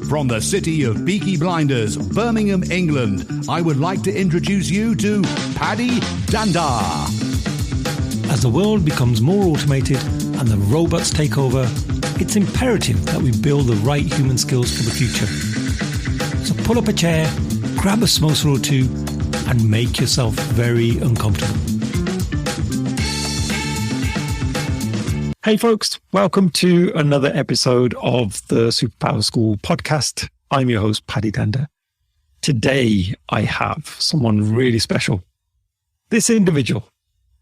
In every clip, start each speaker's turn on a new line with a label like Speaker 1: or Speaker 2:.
Speaker 1: From the city of Peaky Blinders, Birmingham, England, I would like to introduce you to Paddy Danda.
Speaker 2: As the world becomes more automated and the robots take over, it's imperative that we build the right human skills for the future. So pull up a chair, grab a samosa or two, and make yourself very uncomfortable. Hey folks, welcome to another episode of the Superpower School podcast. I'm your host, Paddy Danda. Today, I have someone really special. This individual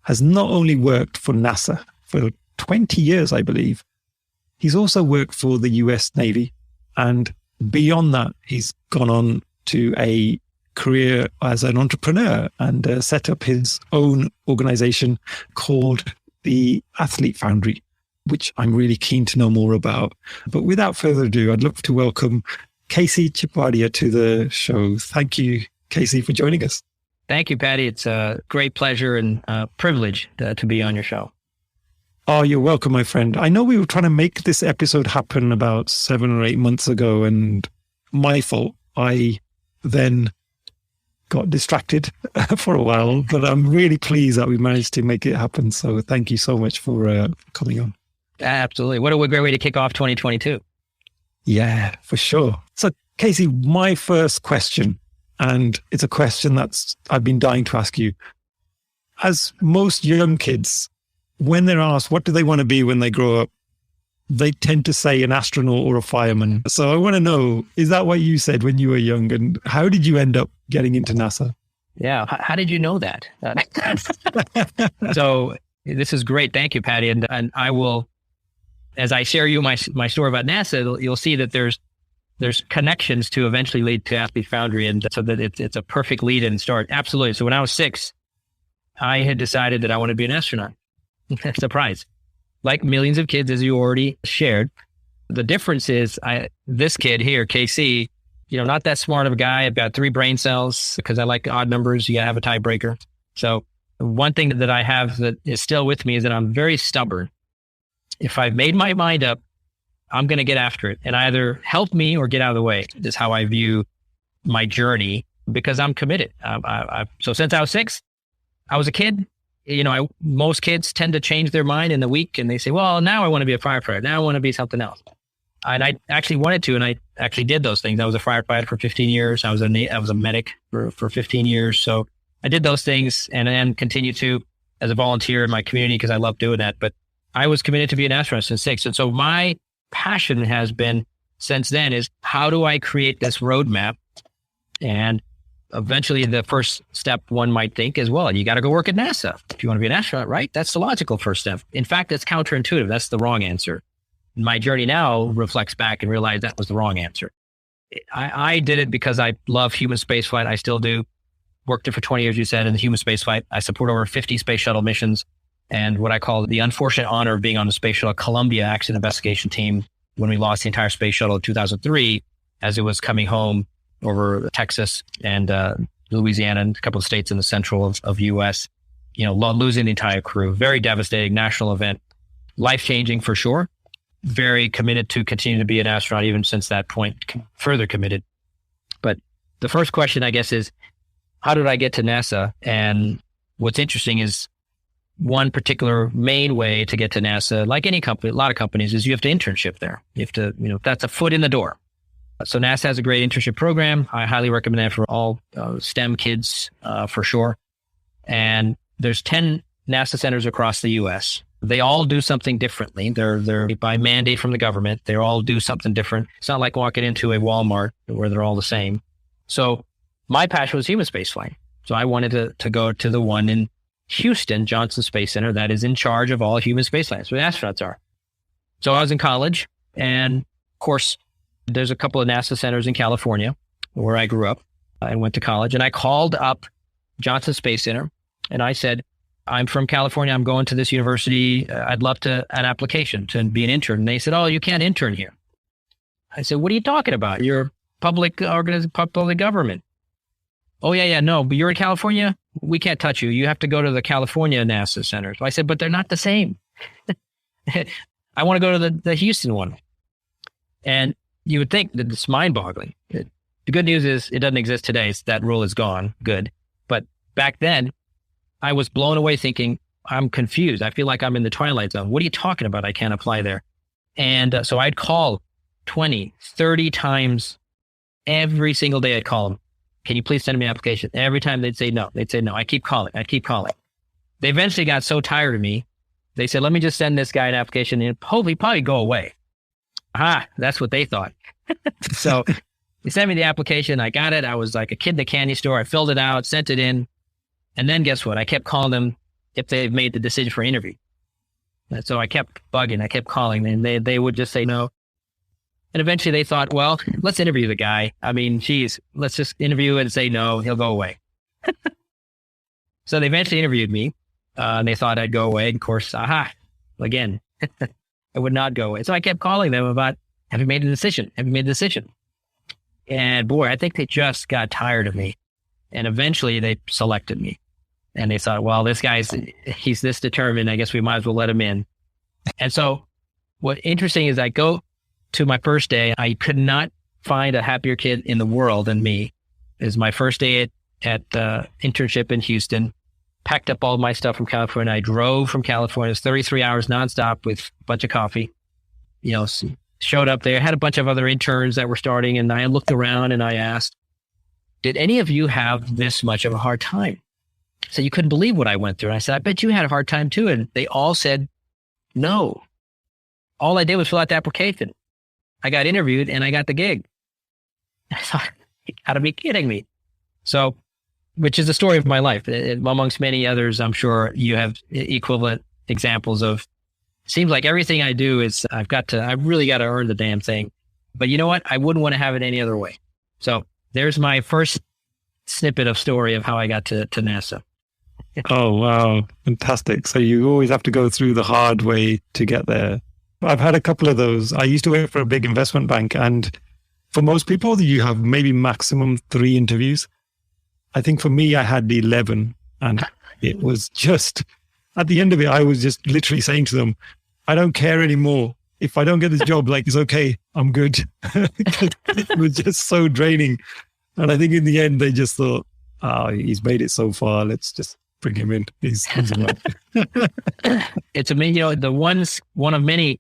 Speaker 2: has not only worked for NASA for 20 years, I believe, he's also worked for the U.S. Navy. And beyond that, he's gone on to a career as an entrepreneur and set up his own organization called the Athlete Foundry, which I'm really keen to know more about. But without further ado, I'd love to welcome Chhipwadia to the show. Thank you, Casey, for joining us.
Speaker 3: Thank you, Paddy. It's a great pleasure and privilege to be on your show.
Speaker 2: Oh, you're welcome, my friend. I know we were trying to make this episode happen about 7 or 8 months ago, and my fault. I then got distracted for a while, but I'm really pleased that we managed to make it happen. So thank you so much for coming on.
Speaker 3: Absolutely. What a great way to kick off 2022.
Speaker 2: Yeah, for sure. So Casey, my first question, and it's a question I've been dying to ask you. As most young kids, when they're asked what do they want to be when they grow up, they tend to say an astronaut or a fireman. So I want to know, is that what you said when you were young? And how did you end up getting into NASA?
Speaker 3: Yeah. How did you know that? So this is great. Thank you, Paddy. And I will, as I share you my story about NASA, you'll see that there's connections to eventually lead to Athlete Foundry. And so that it's a perfect lead and start. Absolutely. So when I was 6, I had decided that I wanted to be an astronaut. Surprise. Like millions of kids, as you already shared. The difference is this kid here, KC, not that smart of a guy. I've got 3 brain cells because I like odd numbers. You gotta have a tiebreaker. So one thing that I have that is still with me is that I'm very stubborn. If I've made my mind up, I'm going to get after it and either help me or get out of the way. Is how I view my journey because I'm committed. So since I was 6, I was a kid. Most kids tend to change their mind in a week and they say, well, now I want to be a firefighter. Now I want to be something else. And I actually wanted to, and I actually did those things. I was a firefighter for 15 years. I was a medic for 15 years. So I did those things and then continue to as a volunteer in my community because I love doing that. But I was committed to be an astronaut since 6. And so my passion has been since then is how do I create this roadmap? And eventually the first step one might think is, well, you got to go work at NASA if you want to be an astronaut, right? That's the logical first step. In fact, it's counterintuitive. That's the wrong answer. My journey now reflects back and realize that was the wrong answer. I did it because I love human spaceflight. I still do. Worked it for 20 years, you said, in the human spaceflight. I support over 50 space shuttle missions and what I call the unfortunate honor of being on the Space Shuttle Columbia accident investigation team when we lost the entire space shuttle in 2003 as it was coming home over Texas and Louisiana and a couple of states in the central of U.S., losing the entire crew. Very devastating national event, life-changing for sure. Very committed to continue to be an astronaut even since that point, further committed. But the first question, I guess, is how did I get to NASA? And what's interesting is one particular main way to get to NASA, like any company, a lot of companies, is you have to internship there. You have to, that's a foot in the door. So NASA has a great internship program. I highly recommend that for all STEM kids, for sure. And there's 10 NASA centers across the U.S. They all do something differently. They're by mandate from the government. They all do something different. It's not like walking into a Walmart where they're all the same. So my passion was human spaceflight. So I wanted to go to the one in Houston, Johnson Space Center, that is in charge of all human spaceflight. That's where the astronauts are. So I was in college, and of course, there's a couple of NASA centers in California where I grew up and went to college. And I called up Johnson Space Center and I said, I'm from California. I'm going to this university. I'd love an application to be an intern. And they said, oh, you can't intern here. I said, what are you talking about? You're public government. Oh, yeah, no, but you're in California. We can't touch you. You have to go to the California NASA centers. I said, but they're not the same. I want to go to the Houston one. And you would think that it's mind-boggling. The good news is it doesn't exist today. So that rule is gone. Good. But back then, I was blown away thinking, I'm confused. I feel like I'm in the twilight zone. What are you talking about? I can't apply there. And so I'd call 20, 30 times every single day. I'd call them. Can you please send me an application? Every time they'd say no. They'd say no. I keep calling. They eventually got so tired of me. They said, let me just send this guy an application and hopefully probably go away. That's what they thought. So they sent me the application. I got it. I was like a kid in the candy store. I filled it out, sent it in. And then guess what? I kept calling them if they've made the decision for interview. And so I kept bugging. I kept calling and they would just say no. And eventually they thought, well, let's interview the guy. I mean, geez, let's just interview and say no. He'll go away. So they eventually interviewed me. And they thought I'd go away. And of course, again, I would not go away. So I kept calling them about, have you made a decision? Have you made a decision? And boy, I think they just got tired of me. And eventually they selected me. And they thought, well, he's this determined. I guess we might as well let him in. And so what interesting is I go to my first day. I could not find a happier kid in the world than me. It was my first day at internship in Houston. Packed up all my stuff from California. I drove from California. It was 33 hours nonstop with a bunch of coffee. Showed up there. Had a bunch of other interns that were starting. And I looked around and I asked, did any of you have this much of a hard time? So you couldn't believe what I went through. And I said, I bet you had a hard time too. And they all said, no. All I did was fill out the application. I got interviewed and I got the gig. I thought, you gotta be kidding me. So, which is the story of my life. Amongst many others, I'm sure you have equivalent examples of, seems like everything I do is, I really got to earn the damn thing. But you know what? I wouldn't want to have it any other way. So there's my first snippet of story of how I got to NASA.
Speaker 2: Oh, wow. Fantastic. So you always have to go through the hard way to get there. I've had a couple of those. I used to work for a big investment bank, and for most people, you have maybe maximum 3 interviews. I think for me, I had 11, and it was just, at the end of it, I was just literally saying to them, I don't care anymore. If I don't get this job, it's okay. I'm good. It was just so draining. And I think in the end, they just thought, he's made it so far. Let's just bring him in. He's right.
Speaker 3: It's amazing. One of many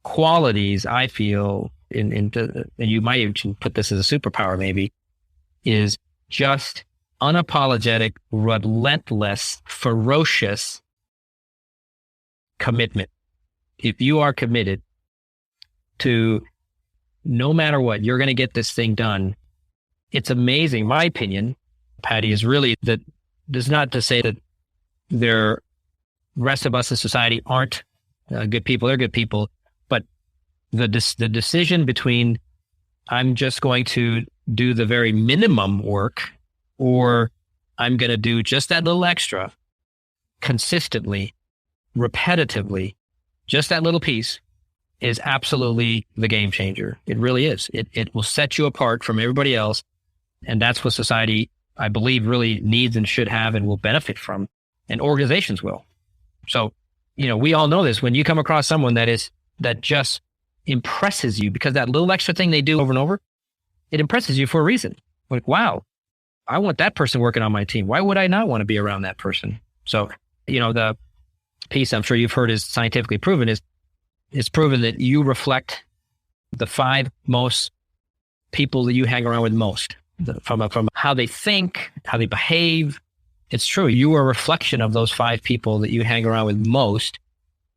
Speaker 3: qualities I feel and you might even put this as a superpower maybe, is just unapologetic, relentless, ferocious commitment. If you are committed to, no matter what, you're going to get this thing done. It's amazing. My opinion, Paddy, is really that does not to say that the rest of us in society aren't good people. They're good people. But the decision between I'm just going to do the very minimum work, or I'm going to do just that little extra consistently, repetitively, just that little piece, is absolutely the game changer. It really is. It will set you apart from everybody else. And that's what society, I believe, really needs and should have and will benefit from. And organizations will. So, we all know this. When you come across someone that just impresses you, because that little extra thing they do over and over, it impresses you for a reason. Like, wow, I want that person working on my team. Why would I not want to be around that person? So, the piece I'm sure you've heard is scientifically proven is it's proven that you reflect the 5 most people that you hang around with most, from how they think, how they behave. It's true. You are a reflection of those 5 people that you hang around with most.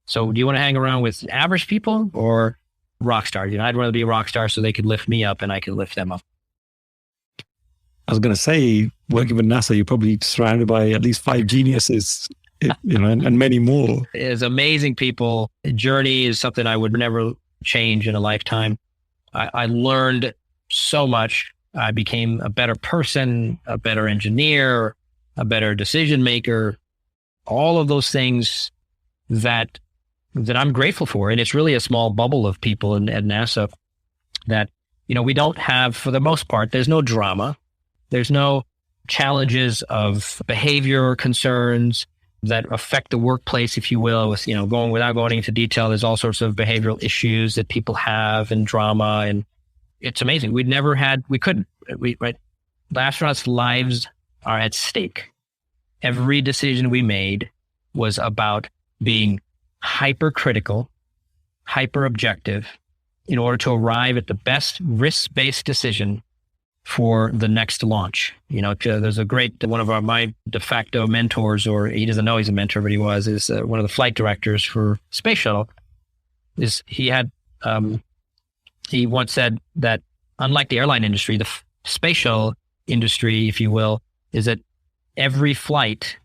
Speaker 3: So do you want to hang around with average people or rock stars? I'd rather be a rock star so they could lift me up and I could lift them up.
Speaker 2: I was going to say, working with NASA, you're probably surrounded by at least 5 geniuses, and many more.
Speaker 3: It's amazing people. The journey is something I would never change in a lifetime. I learned so much. I became a better person, a better engineer, a better decision maker, all of those things that I'm grateful for. And it's really a small bubble of people at NASA that, we don't have, for the most part, there's no drama. There's no challenges of behavior concerns. that affect the workplace, if you will, with, without going into detail, there's all sorts of behavioral issues that people have and drama. And it's amazing. The astronauts' lives are at stake. Every decision we made was about being hypercritical, hyper objective in order to arrive at the best risk-based decision for the next launch. There's a great, one of my de facto mentors, or he doesn't know he's a mentor, but is one of the flight directors for Space Shuttle. He once said that unlike the airline industry, the space shuttle industry, if you will, is that every flight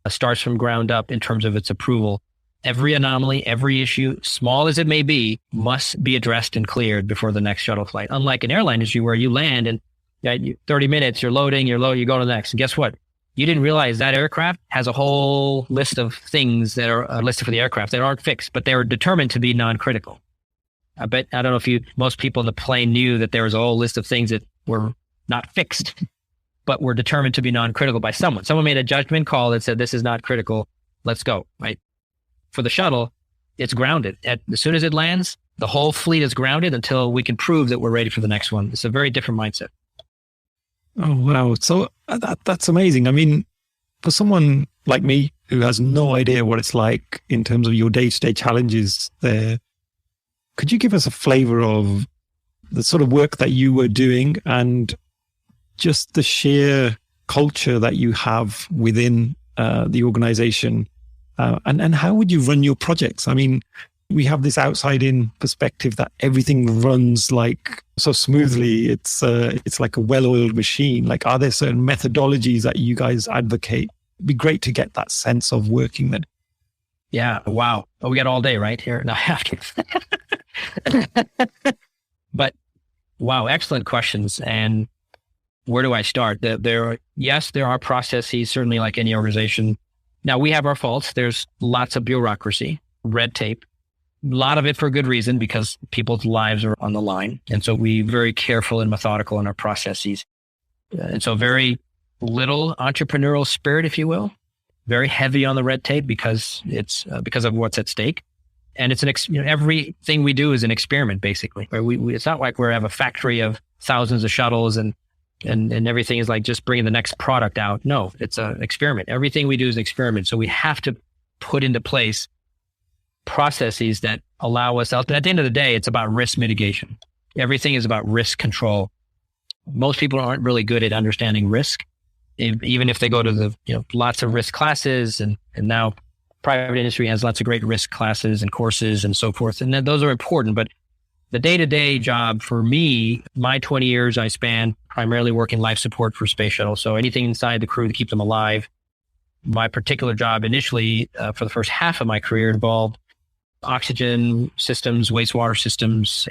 Speaker 3: starts from ground up in terms of its approval. Every anomaly, every issue, small as it may be, must be addressed and cleared before the next shuttle flight. Unlike an airline industry where you land and 30 minutes, you're loading, you go to the next. And guess what? You didn't realize that aircraft has a whole list of things that are listed for the aircraft that aren't fixed, but they were determined to be non-critical. I don't know if most people in the plane knew that there was a whole list of things that were not fixed, but were determined to be non-critical by someone. Someone made a judgment call that said, this is not critical. Let's go, right? For the shuttle, it's grounded. As soon as it lands, the whole fleet is grounded until we can prove that we're ready for the next one. It's a very different mindset.
Speaker 2: Oh, wow. So that's amazing. I mean, for someone like me who has no idea what it's like in terms of your day-to-day challenges there, could you give us a flavor of the sort of work that you were doing and just the sheer culture that you have within the organization? And how would you run your projects? I mean, we have this outside-in perspective that everything runs like so smoothly. It's like a well-oiled machine. Like, are there certain methodologies that you guys advocate? It'd be great to get that sense of working then.
Speaker 3: Yeah. Wow. Oh, we got all day right here. No, I have to. But wow, excellent questions. And where do I start? There are processes, certainly like any organization. Now, we have our faults. There's lots of bureaucracy, red tape, a lot of it for good reason, because people's lives are on the line. And so we're very careful and methodical in our processes. And so very little entrepreneurial spirit, if you will, very heavy on the red tape because it's because of what's at stake. And it's everything we do is an experiment, basically. It's not like we have a factory of thousands of shuttles and everything is like just bringing the next product out. No, it's an experiment. Everything we do is an experiment. So we have to put into place processes that allow us out. At the end of the day, it's about risk mitigation. Everything is about risk control. Most people aren't really good at understanding risk, even if they go to the lots of risk classes, and now private industry has lots of great risk classes and courses and so forth. And those are important, but the day-to-day job for me, my 20 years I span primarily working life support for space shuttle. So anything inside the crew to keep them alive. My particular job initially for the first half of my career involved oxygen systems, wastewater systems,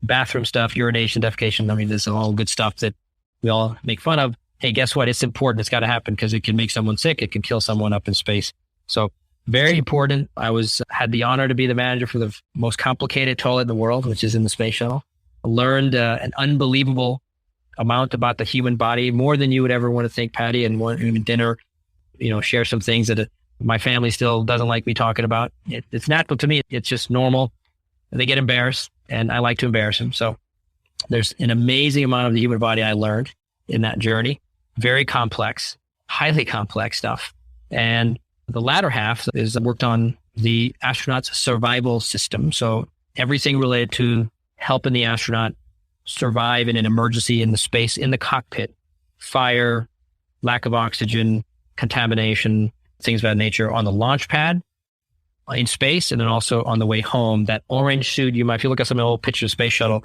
Speaker 3: bathroom stuff, urination, defecation. I mean, this is all good stuff that we all make fun of. Hey, guess what? It's important. It's got to happen because it can make someone sick. It can kill someone up in space. So very important. I had the honor to be the manager for the most complicated toilet in the world, which is in the space shuttle. I learned an unbelievable amount about the human body, more than you would ever want to think, Paddy, and even dinner, share some things that my family still doesn't like me talking about. It's natural to me. It's just normal. They get embarrassed and I like to embarrass them. So there's an amazing amount of the human body I learned in that journey. Very complex, highly complex stuff. And the latter half is worked on the astronaut's survival system. So everything related to helping the astronaut survive in an emergency in the space, in the cockpit, fire, lack of oxygen, contamination, things of that nature on the launch pad, in space, and then also on the way home. That orange suit, if you look at some old pictures of Space Shuttle,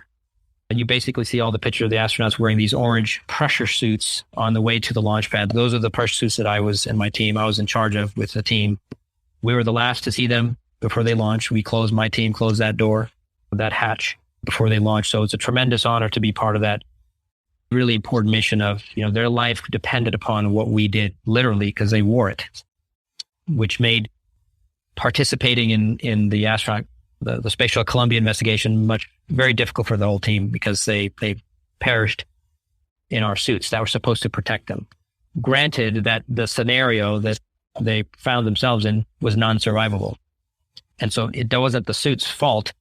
Speaker 3: you basically see all the pictures of the astronauts wearing these orange pressure suits on the way to the launch pad. Those are the pressure suits that I was in charge of with the team. We were the last to see them before they launched. My team closed that door, that hatch before they launched. So it's a tremendous honor to be part of that really important mission of, their life depended upon what we did, literally, because they wore it, which made participating in the astronaut, the Space Shuttle Columbia investigation very difficult for the whole team because they perished in our suits that were supposed to protect them. Granted that the scenario that they found themselves in was non-survivable. And so it wasn't the suit's fault.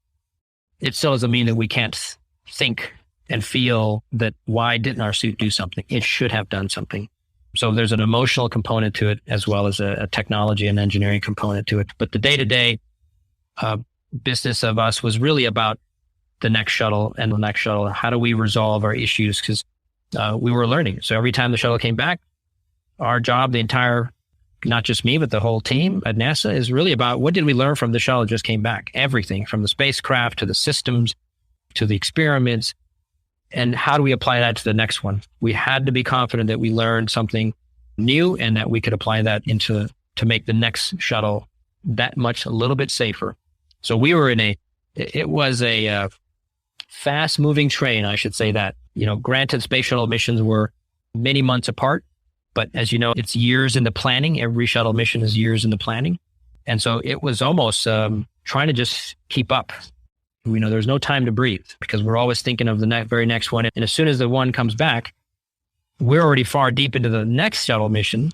Speaker 3: It still doesn't mean that we can't think and feel that why didn't our suit do something? It should have done something. So there's an emotional component to it as well as a technology and engineering component to it. But the day-to-day business of us was really about the next shuttle and the next shuttle. How do we resolve our issues? Because we were learning. So every time the shuttle came back, our job, the entire, not just me, but the whole team at NASA is really about what did we learn from the shuttle that just came back? Everything from the spacecraft to the systems to the experiments. And how do we apply that to the next one? We had to be confident that we learned something new and that we could apply that to make the next shuttle that much a little bit safer. So we were it was a fast moving train, I should say that. Granted, space shuttle missions were many months apart, but as you know, it's years in the planning. Every shuttle mission is years in the planning. And so it was almost trying to just keep up. There's no time to breathe because we're always thinking of the very next one. And as soon as the one comes back, we're already far deep into the next shuttle mission.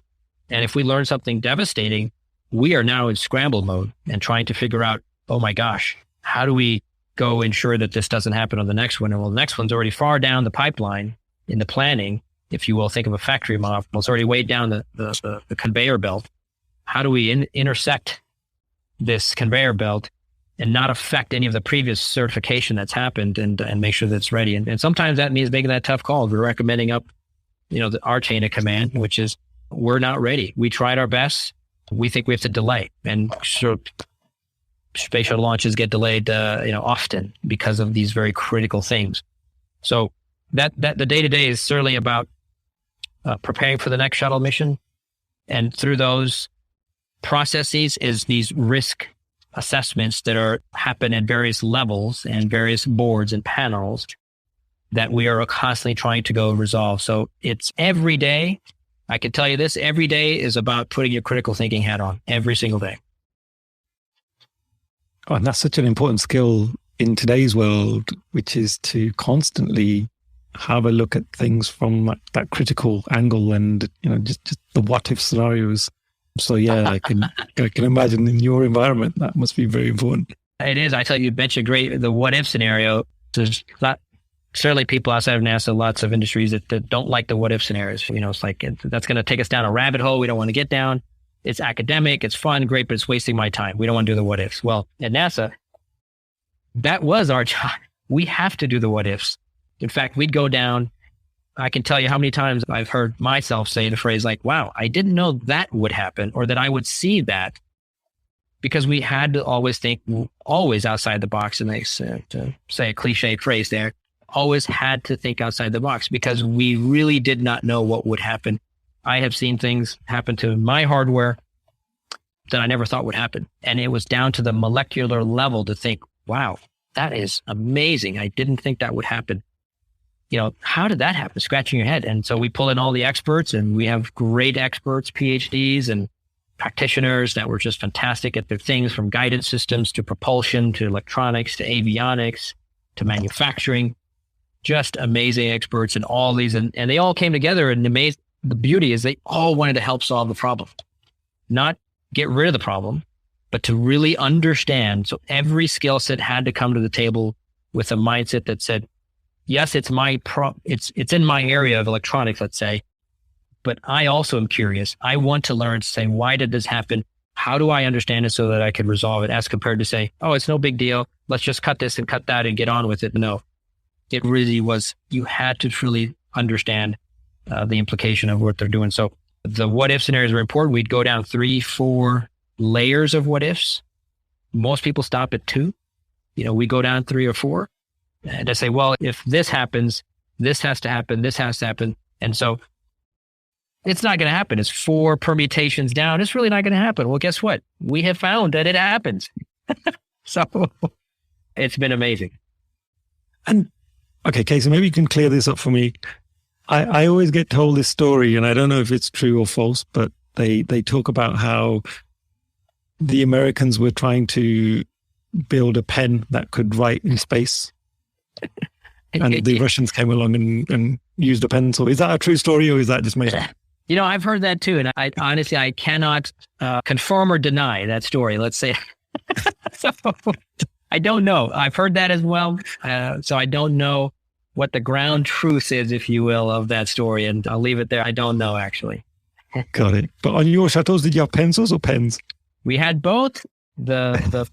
Speaker 3: And if we learn something devastating, we are now in scramble mode and trying to figure out, oh my gosh, how do we go ensure that this doesn't happen on the next one? And well, the next one's already far down the pipeline in the planning, if you will, think of a factory model. It's already way down the conveyor belt. How do we intersect this conveyor belt and not affect any of the previous certification that's happened and make sure that it's ready? And sometimes that means making that tough call. We're recommending up, our chain of command, which is we're not ready. We tried our best. We think we have to delay. And sort of space shuttle launches get delayed, often because of these very critical things. So that the day-to-day is certainly about preparing for the next shuttle mission. And through those processes is these risk assessments that happen at various levels and various boards and panels that we are constantly trying to go resolve. So it's every day. I can tell you this, every day is about putting your critical thinking hat on every single day.
Speaker 2: Oh, and that's such an important skill in today's world, which is to constantly have a look at things from that critical angle and, just the what if scenarios. So yeah, I can imagine in your environment, that must be very important.
Speaker 3: It is. I tell you mentioned the what if scenario. There's certainly people outside of NASA, lots of industries that don't like the what if scenarios. It's like, that's going to take us down a rabbit hole we don't want to get down. It's academic, it's fun, great, but it's wasting my time. We don't want to do the what ifs. Well, at NASA, that was our job. We have to do the what ifs. In fact, we'd go down. I can tell you how many times I've heard myself say the phrase like, wow, I didn't know that would happen or that I would see that, because we had to always think always outside the box. And to say a cliche phrase there, always had to think outside the box because we really did not know what would happen. I have seen things happen to my hardware that I never thought would happen. And it was down to the molecular level to think, wow, that is amazing. I didn't think that would happen. How did that happen? Scratching your head. And so we pull in all the experts, and we have great experts, PhDs and practitioners that were just fantastic at their things, from guidance systems to propulsion to electronics to avionics to manufacturing. Just amazing experts in all these. And they all came together, and the beauty is they all wanted to help solve the problem, not get rid of the problem, but to really understand. So every skill set had to come to the table with a mindset that said, yes, it's it's in my area of electronics, let's say, but I also am curious. I want to learn to say, why did this happen? How do I understand it so that I could resolve it, as compared to say, oh, it's no big deal. Let's just cut this and cut that and get on with it. No, it really was, you had to truly understand the implication of what they're doing. So the what if scenarios are important. We'd go down 3-4 layers of what ifs. Most people stop at 2. We go down 3 or 4 and I say, well, if this happens, this has to happen, this has to happen. And so it's not going to happen. It's 4 permutations down. It's really not going to happen. Well, guess what? We have found that it happens. So it's been amazing.
Speaker 2: And okay, Casey, maybe you can clear this up for me. I always get told this story, and I don't know if it's true or false, but they talk about how the Americans were trying to build a pen that could write in space. And the Russians came along and used a pencil. Is that a true story, or is that just me?
Speaker 3: I've heard that too. And I honestly, I cannot confirm or deny that story. Let's say. So I don't know. I've heard that as well. So I don't know what the ground truth is, if you will, of that story. And I'll leave it there. I don't know, actually.
Speaker 2: Got it. But on your shuttles, did you have pencils or pens?
Speaker 3: We had both. The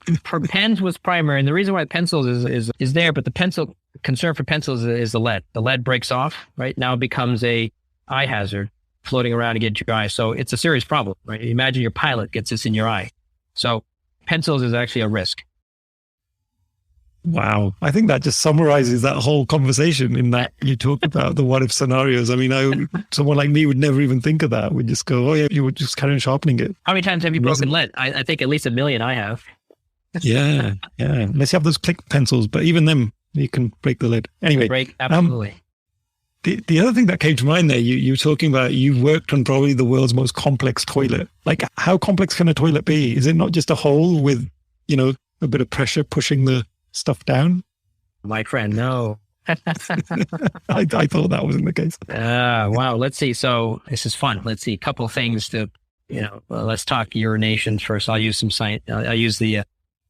Speaker 3: pens was primary. And the reason why pencils is there, but the concern for pencils is the lead. The lead breaks off, right? Now it becomes a eye hazard floating around against your eye. So it's a serious problem, right? Imagine your pilot gets this in your eye. So pencils is actually a risk.
Speaker 2: Wow. I think that just summarizes that whole conversation in that you talk about the what if scenarios. I mean, someone like me would never even think of that. We'd just go, oh yeah, you would just carry on sharpening it.
Speaker 3: How many times have you broken lead? I think at least 1 million I have.
Speaker 2: Yeah. Unless you have those click pencils, but even them, you can break the lead. Anyway.
Speaker 3: Absolutely.
Speaker 2: The other thing that came to mind there, you were talking about you've worked on probably the world's most complex toilet. Like, how complex can a toilet be? Is it not just a hole with, a bit of pressure pushing the stuff down?
Speaker 3: My friend, no.
Speaker 2: I thought that wasn't the case.
Speaker 3: Wow. Let's see. So this is fun. Let's see. A couple of things to, let's talk urination first. I'll use some science. I'll use the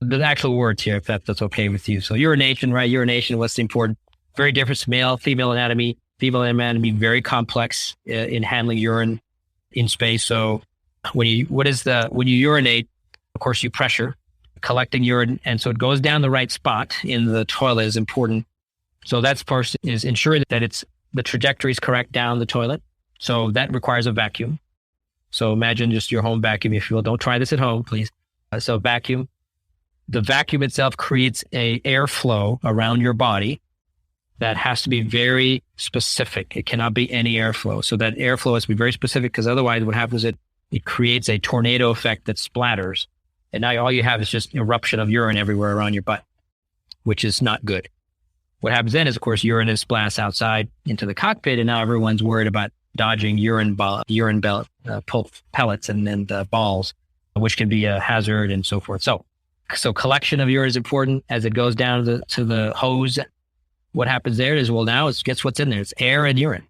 Speaker 3: actual words here, if that's okay with you. So urination, right? Urination, what's important? Very different from male, female anatomy. Female anatomy, very complex in handling urine in space. So when you urinate, of course, you pressure collecting urine. And so it goes down the right spot in the toilet is important. So that's first is ensuring that the trajectory is correct down the toilet. So that requires a vacuum. So imagine just your home vacuum, if you will. Don't try this at home, please. So vacuum. The vacuum itself creates a airflow around your body that has to be very specific. It cannot be any airflow. So that airflow has to be very specific, because otherwise what happens is it creates a tornado effect that splatters. And now all you have is just eruption of urine everywhere around your butt, which is not good. What happens then is, of course, urine is splashed outside into the cockpit, and now everyone's worried about dodging urine pellets and balls, which can be a hazard and so forth. So collection of urine is important as it goes down to the hose. What happens there is, now guess what's in there? It's air and urine.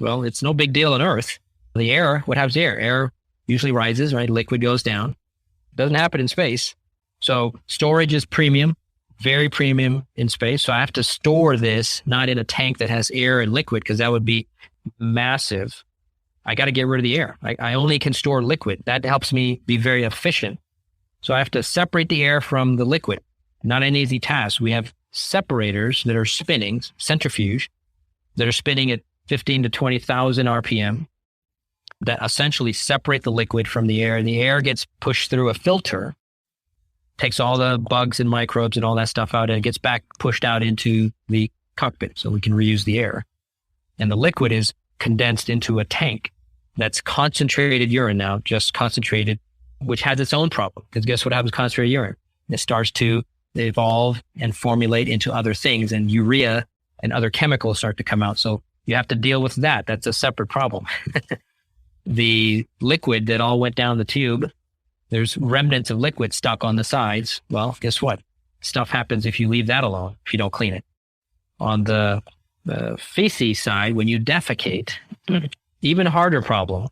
Speaker 3: Well, it's no big deal on Earth. The air, what happens to air? Air usually rises, right? Liquid goes down. Doesn't happen in space. So storage is premium, very premium in space. So I have to store this not in a tank that has air and liquid, because that would be massive. I got to get rid of the air. I only can store liquid. That helps me be very efficient. So I have to separate the air from the liquid. Not an easy task. We have separators that are spinning, centrifuge, that are spinning at 15 to 20,000 RPM, that essentially separate the liquid from the air. And the air gets pushed through a filter, takes all the bugs and microbes and all that stuff out, and it gets pushed out into the cockpit so we can reuse the air. And the liquid is condensed into a tank that's concentrated urine now, just concentrated, which has its own problem. Because guess what happens to concentrated urine? It starts to evolve and formulate into other things, and urea and other chemicals start to come out. So you have to deal with that. That's a separate problem. The liquid that all went down the tube, there's remnants of liquid stuck on the sides. Well, guess what? Stuff happens if you leave that alone, if you don't clean it. On the feces side, when you defecate, even harder problem.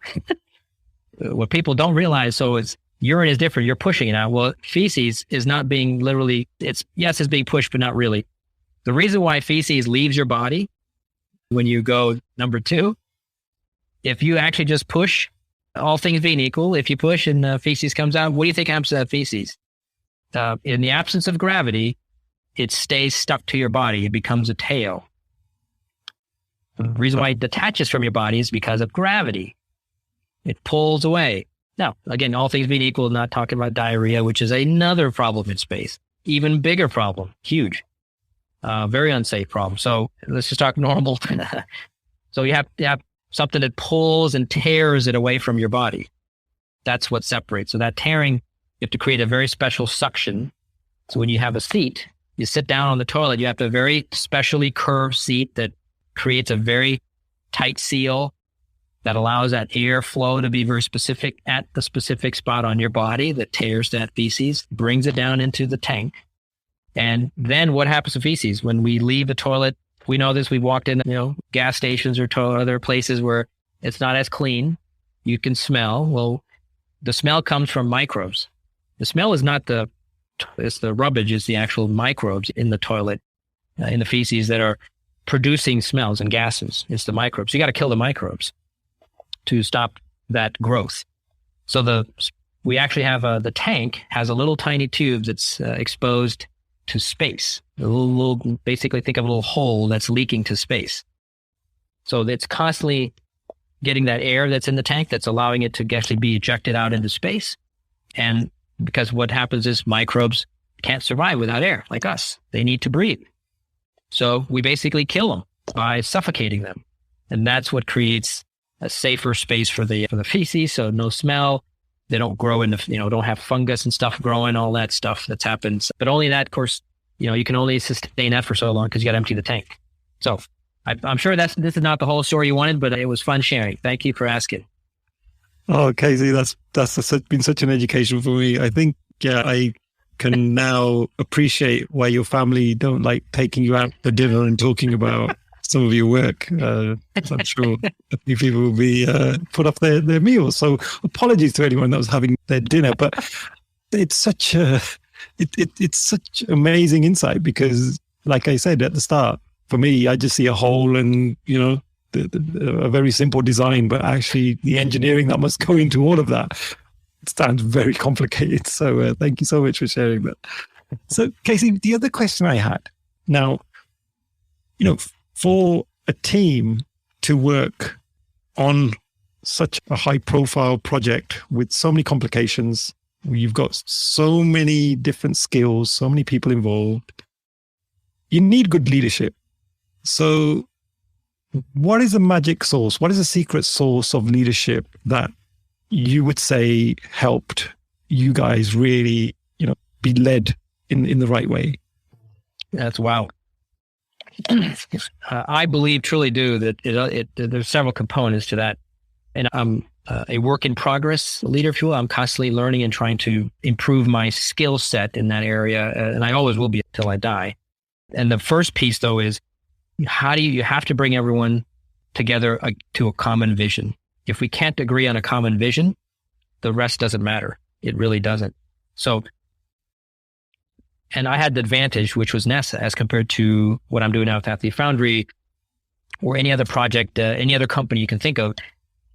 Speaker 3: What people don't realize, urine is different. You're pushing it out. Well, feces is not being literally, it's being pushed, but not really. The reason why feces leaves your body when you go number 2, if you actually just push, all things being equal, if you push and feces comes out, what do you think happens to that feces? In the absence of gravity, it stays stuck to your body. It becomes a tail. The reason why it detaches from your body is because of gravity. It pulls away. Now, again, all things being equal, not talking about diarrhea, which is another problem in space. Even bigger problem, huge, very unsafe problem. So let's just talk normal. So you have to have something that pulls and tears it away from your body. That's what separates. So that tearing, you have to create a very special suction. So when you have a seat, you sit down on the toilet, you have to have a very specially curved seat that creates a very tight seal that allows that airflow to be very specific at the specific spot on your body that tears that feces, brings it down into the tank. And then what happens to feces? When we leave the toilet, we know this, we've walked in, gas stations or other places where it's not as clean. you can smell. Well, the smell comes from microbes. The smell is not it's the rubbish, it's the actual microbes in the toilet, in the feces that are producing smells and gases. It's the microbes. You got to kill the microbes to stop that growth. So we actually have the tank has a little tiny tube that's exposed to space. Basically think of a little hole that's leaking to space. So it's constantly getting that air that's in the tank that's allowing it to actually be ejected out into space. And because what happens is microbes can't survive without air like us. They need to breathe. So we basically kill them by suffocating them. And that's what creates a safer space for the feces. So no smell. They don't grow don't have fungus and stuff growing, all that stuff that's happens. But only that, of course, you can only sustain that for so long because you got to empty the tank. So I'm sure this is not the whole story you wanted, but it was fun sharing. Thank you for asking.
Speaker 2: Oh, Casey, that's been such an education for me. I think, I can now appreciate why your family don't like taking you out to dinner and talking about some of your work. So I'm sure a few people will be put off their meals. So apologies to anyone that was having their dinner, but it's such it's such amazing insight because, like I said at the start, for me, I just see a hole and a very simple design, but actually the engineering that must go into all of that sounds very complicated. So thank you so much for sharing that. So Casey, the other question I had now, for a team to work on such a high profile project with so many complications, you've got so many different skills, so many people involved, you need good leadership. So what is the magic source? What is the secret source of leadership that you would say helped you guys really, be led in the right way?
Speaker 3: That's wow. I truly do that there's several components to that. And I'm a work in progress leader, if you will. I'm constantly learning and trying to improve my skill set in that area. And I always will be until I die. And the first piece though is you have to bring everyone together to a common vision. If we can't agree on a common vision, the rest doesn't matter. It really doesn't. So, and I had the advantage, which was NASA, as compared to what I'm doing now with Athlete Foundry or any other project, any other company you can think of,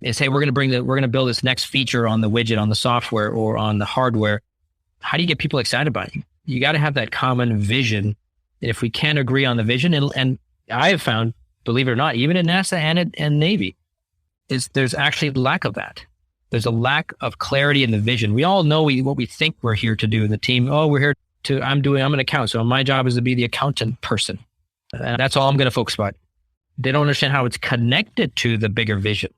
Speaker 3: is, hey, we're going to build this next feature on the widget, on the software or on the hardware. How do you get people excited about it? You got to have that common vision. If we can't agree on the vision, and I have found, believe it or not, even at NASA and Navy, there's actually lack of that. There's a lack of clarity in the vision. We all know what we think we're here to do in the team. Oh, we're here I'm an accountant. So my job is to be the accountant person. And that's all I'm going to focus on. They don't understand how it's connected to the bigger vision.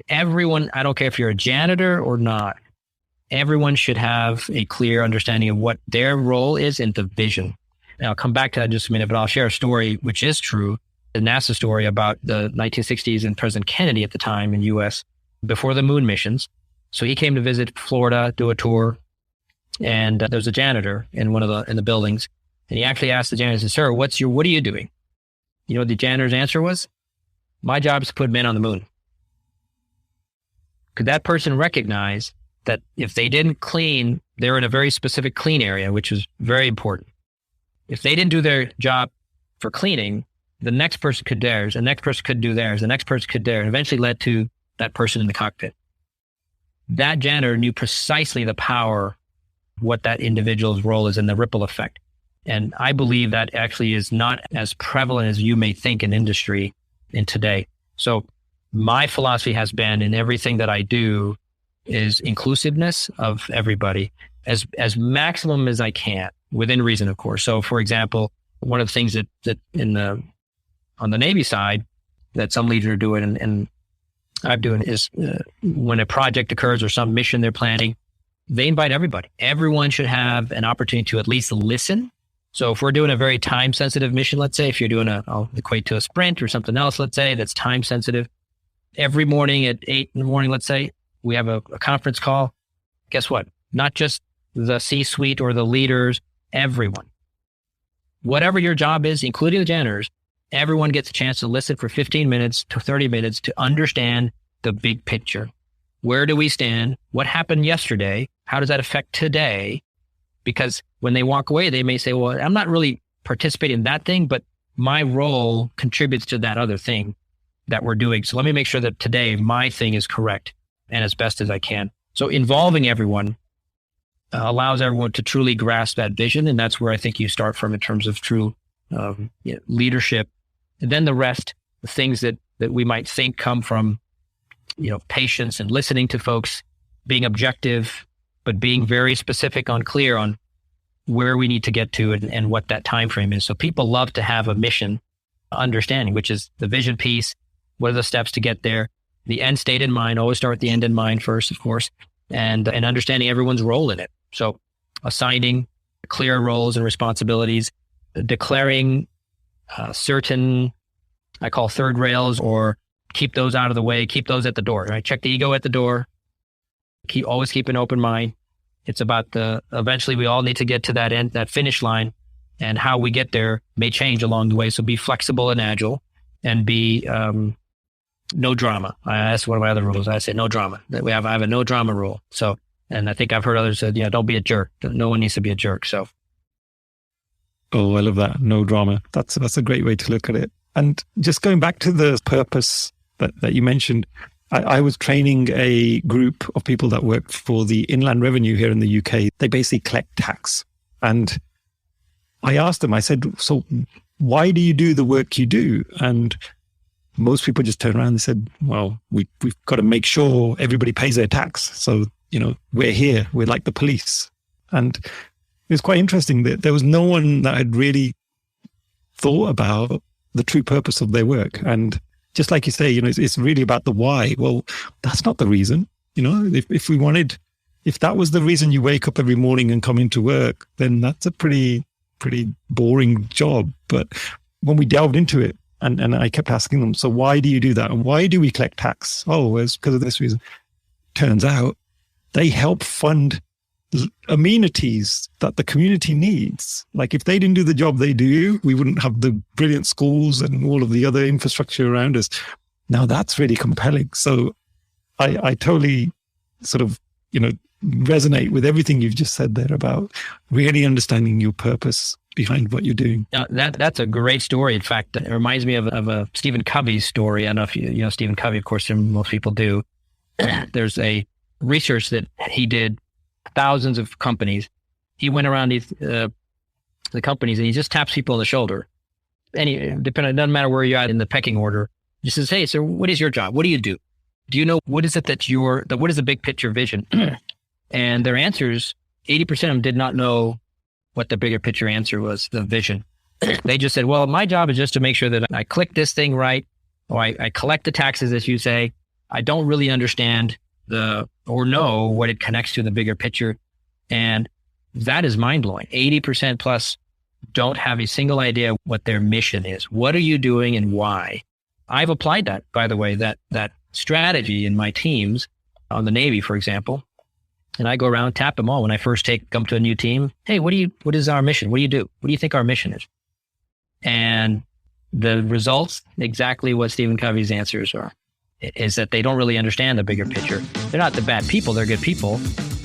Speaker 3: Everyone, I don't care if you're a janitor or not, everyone should have a clear understanding of what their role is in the vision. And I'll come back to that in just a minute, but I'll share a story, which is true, the NASA story about the 1960s and President Kennedy at the time in U.S. before the moon missions. So he came to visit Florida, do a tour, and there was a janitor in in the buildings. And he actually asked the janitor, sir, what are you doing? You know what the janitor's answer was? My job is to put men on the moon. Could that person recognize that if they didn't clean, they're in a very specific clean area, which is very important. If they didn't do their job for cleaning, the next person could theirs, the next person could do theirs, the next person could theirs, and eventually led to that person in the cockpit. That janitor knew precisely the power, what that individual's role is and the ripple effect. And I believe that actually is not as prevalent as you may think in industry in today. So my philosophy has been in everything that I do is inclusiveness of everybody as maximum as I can, within reason, of course. So for example, one of the things that on the Navy side that some leaders are doing and I'm doing is when a project occurs or some mission they're planning, they invite everybody. Everyone should have an opportunity to at least listen. So if we're doing a very time sensitive mission, let's say if you're doing I'll equate to a sprint or something else, let's say that's time sensitive. Every morning at 8 in the morning, let's say, we have a conference call. Guess what? Not just the C-suite or the leaders, everyone. Whatever your job is, including the janitors, everyone gets a chance to listen for 15 minutes to 30 minutes to understand the big picture. where do we stand? What happened yesterday? How does that affect today? Because when they walk away, they may say, well, I'm not really participating in that thing, but my role contributes to that other thing that we're doing. So let me make sure that today my thing is correct and as best as I can. So involving everyone allows everyone to truly grasp that vision. And that's where I think you start from in terms of true leadership. And then the rest, the things that we might think come from, patience and listening to folks, being objective, but being very specific clear on where we need to get to and what that time frame is. So people love to have a mission understanding, which is the vision piece. What are the steps to get there? The end state in mind, always start with the end in mind first, of course, and understanding everyone's role in it. So assigning clear roles and responsibilities, declaring certain, I call third rails, or keep those out of the way, keep those at the door, right? Check the ego at the door, always keep an open mind. It's about eventually we all need to get to that end, that finish line, and how we get there may change along the way. So be flexible and agile, and be no drama. That's one of my other rules. I say no drama. I have a no drama rule. So, and I think I've heard others say, don't be a jerk. No one needs to be a jerk. So.
Speaker 2: Oh, I love that. No drama. That's a great way to look at it. And just going back to the purpose that you mentioned, I was training a group of people that work for the Inland Revenue here in the UK. They basically collect tax. And I asked them, I said, so why do you do the work you do? And most people just turned around and said, well, we've got to make sure everybody pays their tax. So, we're here. We're like the police. And it was quite interesting that there was no one that had really thought about the true purpose of their work. And just like you say, it's really about the why. Well, that's not the reason. If that was the reason you wake up every morning and come into work, then that's a pretty boring job. But when we delved into it, and I kept asking them, so why do you do that? And why do we collect tax? Oh, it's because of this reason. Turns out they help fund amenities that the community needs. Like if they didn't do the job they do, we wouldn't have the brilliant schools and all of the other infrastructure around us. Now that's really compelling. So I totally sort of, resonate with everything you've just said there about really understanding your purpose behind what you're doing.
Speaker 3: That's a great story. In fact, it reminds me of a Stephen Covey story. I don't know if you know Stephen Covey, of course, most people do. There's a research that he did, thousands of companies. He went around the companies and he just taps people on the shoulder. It doesn't matter where you're at in the pecking order. He says, hey, sir, what is your job? What do you do? Do you know what is it what is the big picture vision? And their answers, 80% of them did not know what the bigger picture answer was, the vision. They just said, well, my job is just to make sure that I click this thing right, or I collect the taxes, as you say. I don't really understand or know what it connects to in the bigger picture. And that is mind-blowing. 80% plus don't have a single idea what their mission is. What are you doing and why? I've applied that, by the way, that strategy in my teams on the Navy, for example. And I go around, tap them all when I first come to a new team. Hey, what is our mission? What do you do? What do you think our mission is? And the results, exactly what Stephen Covey's answers are, is that they don't really understand the bigger picture. They're not the bad people. They're good people.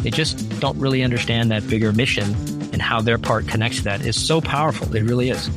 Speaker 3: They just don't really understand that bigger mission, and how their part connects to that is so powerful. It really is.